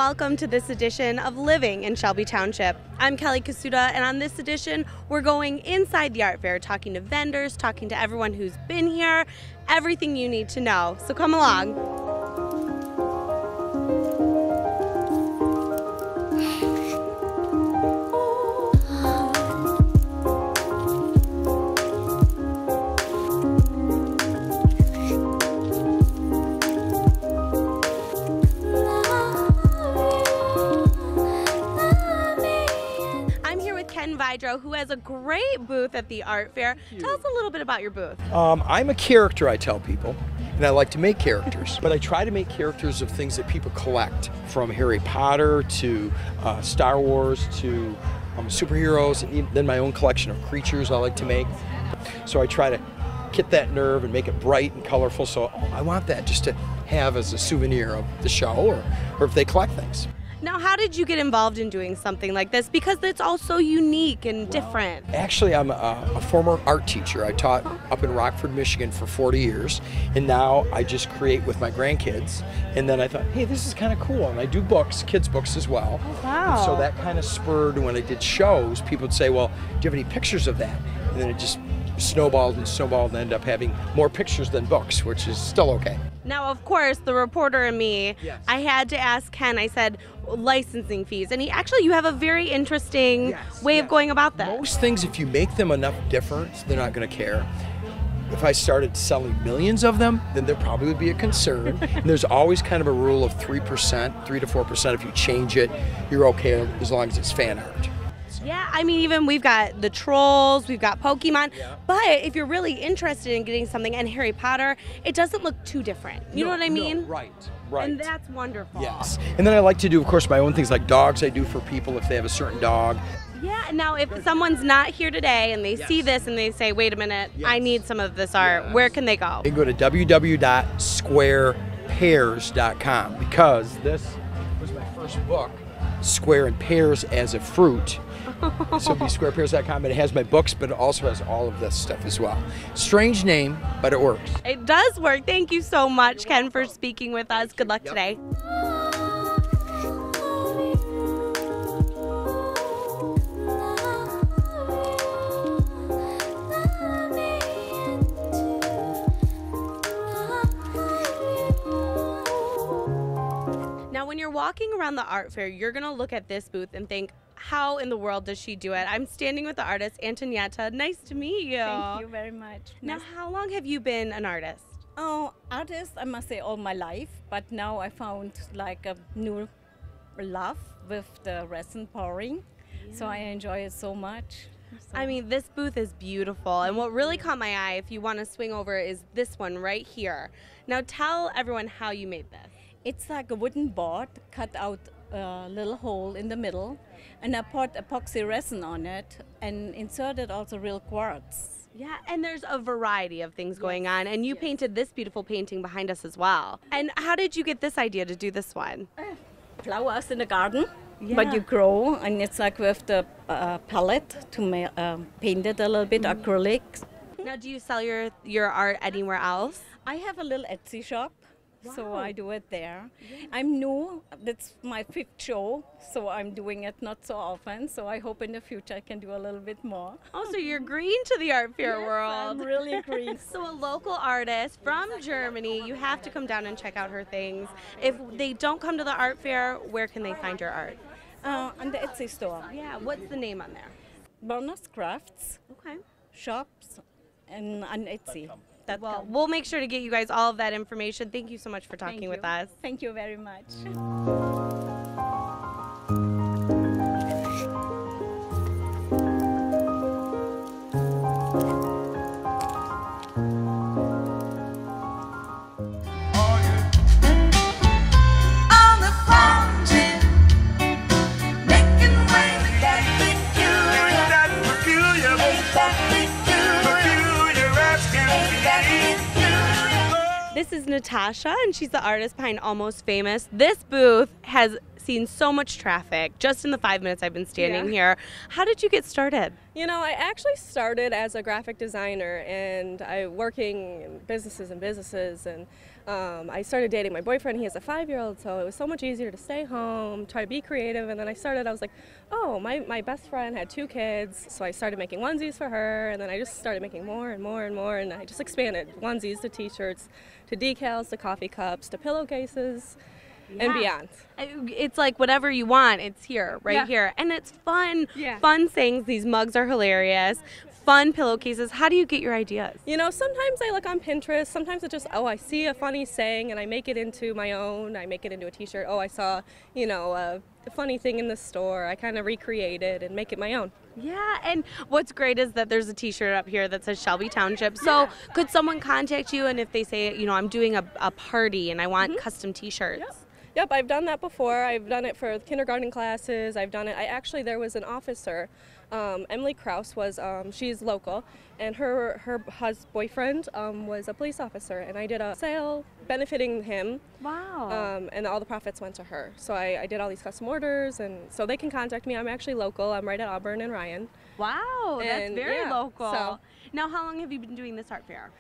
welcome to this edition of Living in Shelby Township. I'm Kelly Kasuda, and on this edition, we're going inside the art fair, talking to vendors, talking to everyone who's been here, everything you need to know. So come along. Who has a great booth at the art fair. Tell us a little bit about your booth. I'm a character, I tell people, and I like to make characters, but I try to make characters of things that people collect, from Harry Potter to Star Wars to superheroes, and then my own collection of creatures I like to make. So I try to get that nerve and make it bright and colorful, so I want that just to have as a souvenir of the show, or if they collect things. Now, how did you get involved in doing something like this? Because it's all so unique and different. Actually, I'm a former art teacher. I taught up in Rockford, Michigan for 40 years, and now I just create with my grandkids. And then I thought, hey, this is kind of cool. And I do books, kids' books as well. Oh, wow. And so that kind of spurred, when I did shows, people would say, well, do you have any pictures of that? And then it just snowballed and ended up having more pictures than books, which is still okay. Now, of course, the reporter in me, yes. I had to ask Ken, I said, licensing fees. And you have a very interesting way of going about that. Most things, if you make them enough different, they're not going to care. If I started selling millions of them, then there probably would be a concern. And there's always kind of a rule of 3%, 3 to 4%. If you change it, you're okay as long as it's fan art. Yeah, I mean, even we've got the Trolls, we've got Pokemon, but if you're really interested in getting something, and Harry Potter, it doesn't look too different. You know what I mean? No, right. And that's wonderful. Yes. And then I like to do, of course, my own things like dogs I do for people if they have a certain dog. Yeah, now if someone's not here today and they see this and they say, wait a minute, I need some of this art, where can they go? They can go to www.squarepairs.com, because this was my first book, Square and Pears as a Fruit. So it'll be squarepairs.com, and it has my books, but it also has all of this stuff as well. Strange name, but it works. It does work. Thank you so much, Ken, for speaking with us. Good luck today. Now, when you're walking around the art fair, you're going to look at this booth and think, how in the world does she do it? I'm standing with the artist, Anton Yatta. Nice to meet you. Thank you very much. Now, how long have you been an artist? Oh, artist, I must say all my life, but now I found like a new love with the resin pouring, so I enjoy it so much. So. I mean, this booth is beautiful, and what really caught my eye, if you want to swing over, is this one right here. Now, tell everyone how you made this. It's like a wooden board, cut out a little hole in the middle, and I poured epoxy resin on it and inserted also real quartz. Yeah, and there's a variety of things going on, and you painted this beautiful painting behind us as well. And how did you get this idea to do this one? Flowers in the garden, but you grow, and it's like with the palette to paint it a little bit, acrylics. Now, do you sell your art anywhere else? I have a little Etsy shop. Wow. So I do it there. I'm new, that's my 5th show, so I'm doing it not so often, so I hope in the future I can do a little bit more. Oh, so you're green to the art fair world. I'm really green. So a local artist from Germany, you have to come down and check out her things. If they don't come to the art fair, where can they find your art? On the Etsy store. Yeah, what's the name on there? Berners Crafts. Okay. Shops and on Etsy. Well, we'll make sure to get you guys all of that information. Thank you so much for talking with us. Thank you very much. This is Natasha, and she's the artist behind Almost Famous. This booth has seen so much traffic just in the 5 minutes I've been standing here. How did you get started? You know, I actually started as a graphic designer, and I working in businesses and I started dating my boyfriend. He has a 5-year-old, so it was so much easier to stay home, try to be creative. And then I was like, oh, my best friend had 2 kids, so I started making onesies for her, and then I just started making more and more and more, and I just expanded onesies to t-shirts, to decals, to coffee cups, to pillowcases, and beyond. It's like whatever you want, it's here, right here. And it's fun, fun things. These mugs are hilarious. Fun pillowcases. How do you get your ideas? You know, sometimes I look on Pinterest. Sometimes it's just, oh, I see a funny saying and I make it into my own. I make it into a t-shirt. Oh, I saw, you know, a funny thing in the store. I kind of recreate it and make it my own. Yeah, and what's great is that there's a t-shirt up here that says Shelby Township. So could someone contact you, and if they say, you know, I'm doing a party and I want custom t-shirts? Yep, I've done that before. I've done it for kindergarten classes. I've done it. There was an officer, Emily Kraus she's local, and her boyfriend was a police officer, and I did a sale benefiting him. Wow. And all the profits went to her. So I did all these custom orders, and so they can contact me. I'm actually local. I'm right at Auburn and Ryan. Wow, that's very local. So, now, how long have you been doing this art fair?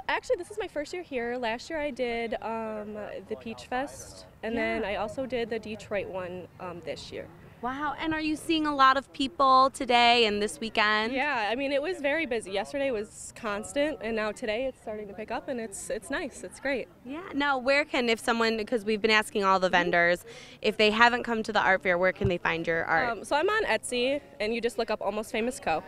Actually, this is my first year here. Last year I did the Peach Fest, and then I also did the Detroit one this year. Wow, and are you seeing a lot of people today and this weekend? Yeah, I mean, it was very busy. Yesterday was constant, and now today it's starting to pick up, and it's nice. It's great. Yeah. Now, where can, if someone, because we've been asking all the vendors, if they haven't come to the art fair, where can they find your art? So I'm on Etsy, and you just look up Almost Famous Co.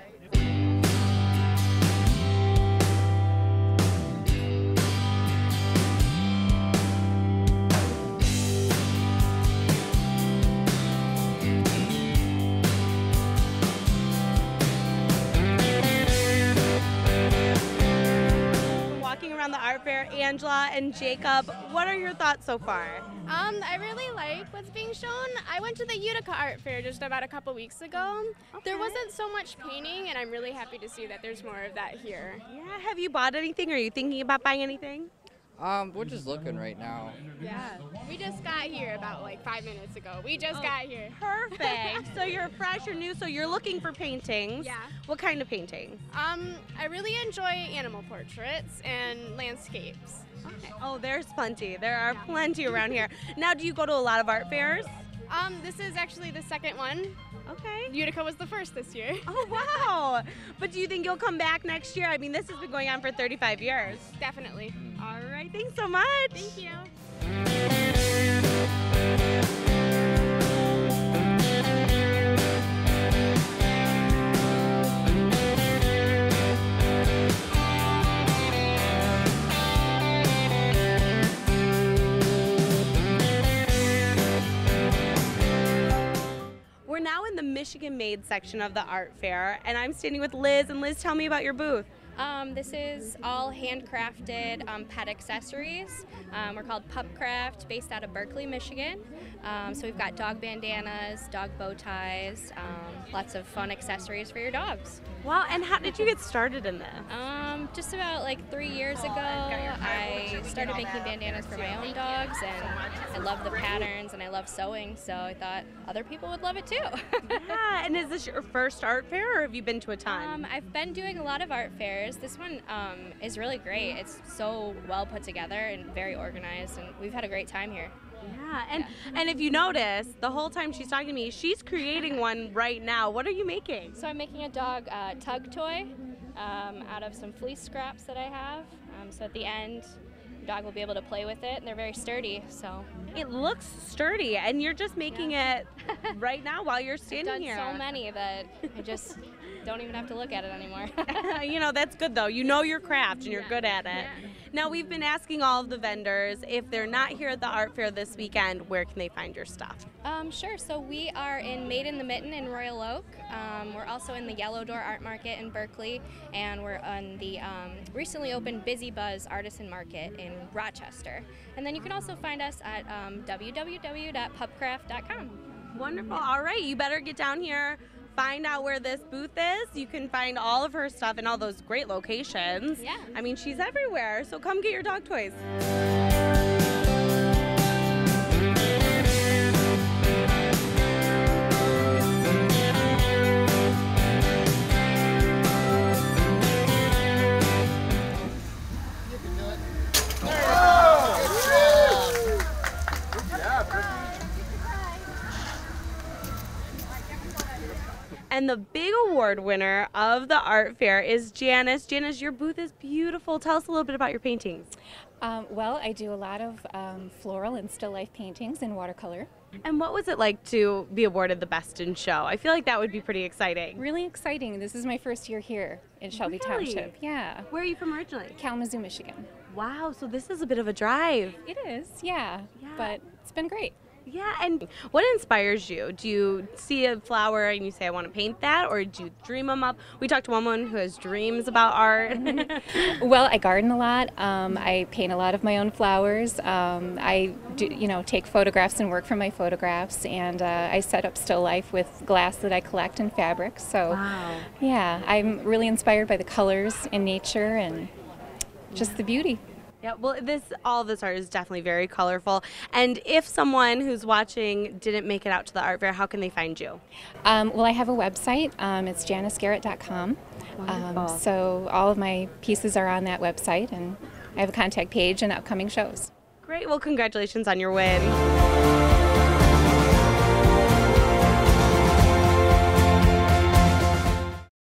Around the art fair, Angela and Jacob, what are your thoughts so far? I really like what's being shown. I went to the Utica Art Fair just about a couple weeks ago. There wasn't so much painting, and I'm really happy to see that there's more of that here. Yeah, have you bought anything? Are you thinking about buying anything? We're just looking right now. Yeah, we just got here about like 5 minutes ago. We just got here. Perfect. So you're fresh or new, so you're looking for paintings. Yeah. What kind of paintings? I really enjoy animal portraits and landscapes. Okay. Oh, there's plenty. There are plenty around here. Now, do you go to a lot of art fairs? This is actually the second one. Okay. Utica was the first this year. Oh, wow. But do you think you'll come back next year? I mean, this has been going on for 35 years. Definitely. All right. Thanks so much. Thank you. We're now in the Michigan Made section of the art fair, and I'm standing with Liz. And Liz, tell me about your booth. This is all handcrafted pet accessories. We're called Pupcraft, based out of Berkeley, Michigan. So we've got dog bandanas, dog bow ties, lots of fun accessories for your dogs. Wow, and how did you get started in this? Just about like 3 years ago, I started making bandanas for my own dogs, and I love the patterns and I love sewing, so I thought other people would love it too. Yeah, and is this your first art fair, or have you been to a ton? I've been doing a lot of art fairs. This one is really great. It's so well put together and very organized, and we've had a great time here. Yeah, and if you notice, the whole time she's talking to me, she's creating one right now. What are you making? So I'm making a dog tug toy out of some fleece scraps that I have. So at the end, the dog will be able to play with it, and they're very sturdy. So it looks sturdy, and you're just making it right now while you're standing here. I've done so many that I just don't even have to look at it anymore. You know, that's good though. You know your craft and you're good at it. Yeah. Now, we've been asking all of the vendors, if they're not here at the art fair this weekend, where can they find your stuff? Sure. So we are in Made in the Mitten in Royal Oak. We're also in the Yellow Door Art Market in Berkeley, and we're on the recently opened Busy Buzz Artisan Market in Rochester. And then you can also find us at www.pupcraft.com. Wonderful. All right, you better get down here. Find out where this booth is. You can find all of her stuff in all those great locations. Yeah. I mean, she's everywhere, so come get your dog toys. And the big award winner of the art fair is Janice. Janice, your booth is beautiful. Tell us a little bit about your paintings. Well, I do a lot of floral and still life paintings in watercolor. And what was it like to be awarded the Best in Show? I feel like that would be pretty exciting. Really exciting. This is my first year here in Shelby Township. Yeah. Where are you from originally? Kalamazoo, Michigan. Wow, so this is a bit of a drive. It is, yeah. But it's been great. Yeah, and what inspires you? Do you see a flower and you say, I want to paint that, or do you dream them up? We talked to one woman who has dreams about art. Well, I garden a lot. I paint a lot of my own flowers. I do, take photographs and work from my photographs, and I set up still life with glass that I collect and fabrics. So, yeah, I'm really inspired by the colors in nature and just the beauty. Yeah, well, all this art is definitely very colorful. And if someone who's watching didn't make it out to the art fair, how can they find you? Well, I have a website. It's janicesgarrett.com. So all of my pieces are on that website, and I have a contact page and upcoming shows. Great. Well, congratulations on your win.